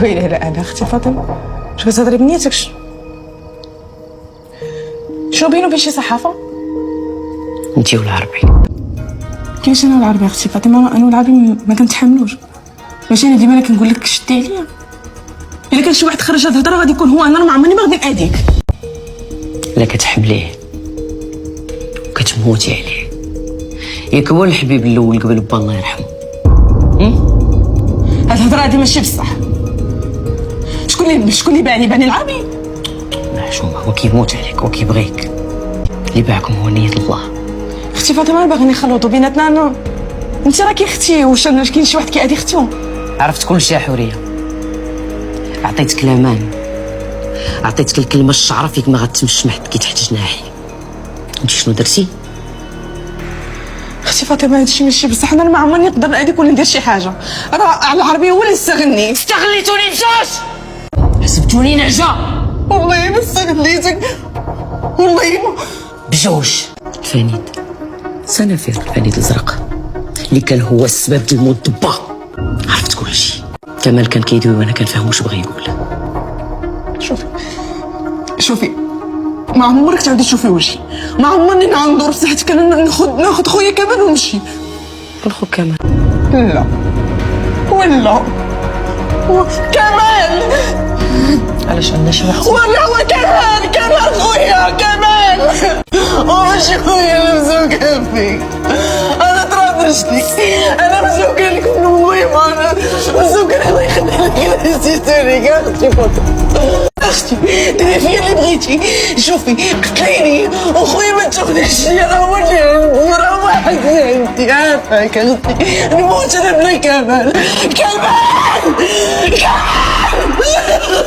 ويلي لا انا اختي فاطمه واش كتهضري بنيتك؟ شنو بينو وبين شي صحافه؟ انتي والعربي. كيفاش انا العربي اختي فاطمه؟ انا والعربي ما كنتحملوش. ماشي انا ديما كنقول لك شدي عليا. الا كان شي واحد خرج هاد الهضره غادي يكون هو. انا ما عمرني ما غادي نأذيك. لا كتحمليه وكتموتي عليه. ياك هو الحبيب الاول قبل با الله يرحمه. هاد الهضره هادي ماشي بصح. شكون اللي باعني العربي؟ لا شوف هو كيموت عليك وكيبغيك. اللي باعكم هو نية الله. اختي فاطمه باغي نخلطوا بيناتنا. انا انت راكي اختي. واش كاين شي واحد كيأذي اختو؟ عرفت كل شيء يا حوريه. عطيتك الامان، عطيتك الكلمه الشعره فيك ما غتمش ما حد كي تحت جناحي. انت شنو درتي؟ اختي فاطمه هادشي ماشي بصح. انا ما عمرني نقدر نأذيك ولا ندير شي حاجه. راه العربي هو اللي استغلني. استغليتوني بجوج، حسبتوني نعجه. والله ما استغليتك، والله ما بجوج. الفنيد سنافير، الفنيد الازرق اللي كان هو السبب الموت دبا. عرفت كل شيء. كمال كان كيدوي وانا كنفهم واش بغى يقول. شوفي ما عمرك تعاودي تشوفي وجهي. ما عمرني نعاود ندور بصحتك. انا ناخذ خويا كمال ونمشي. الخو كمال؟ لا ولا هو كمال. علاش عندنا شي واحد؟ ولا هو كمال خويا كمال. وماشي خويا انا مزوقه فيك. انا ترادرشتك. انا مزوقه لك من المهم. انا مزوقه. الله يخلي لك نسيتوني اختي فاطمه. اختي ديري فيا اللي بغيتي. شوفي قتليني وخويا ما تاخذيش ليا. راه هو اللي عندي، راه واحد اللي عندي. عافاك اختي نموت انا بلا كمال. كمال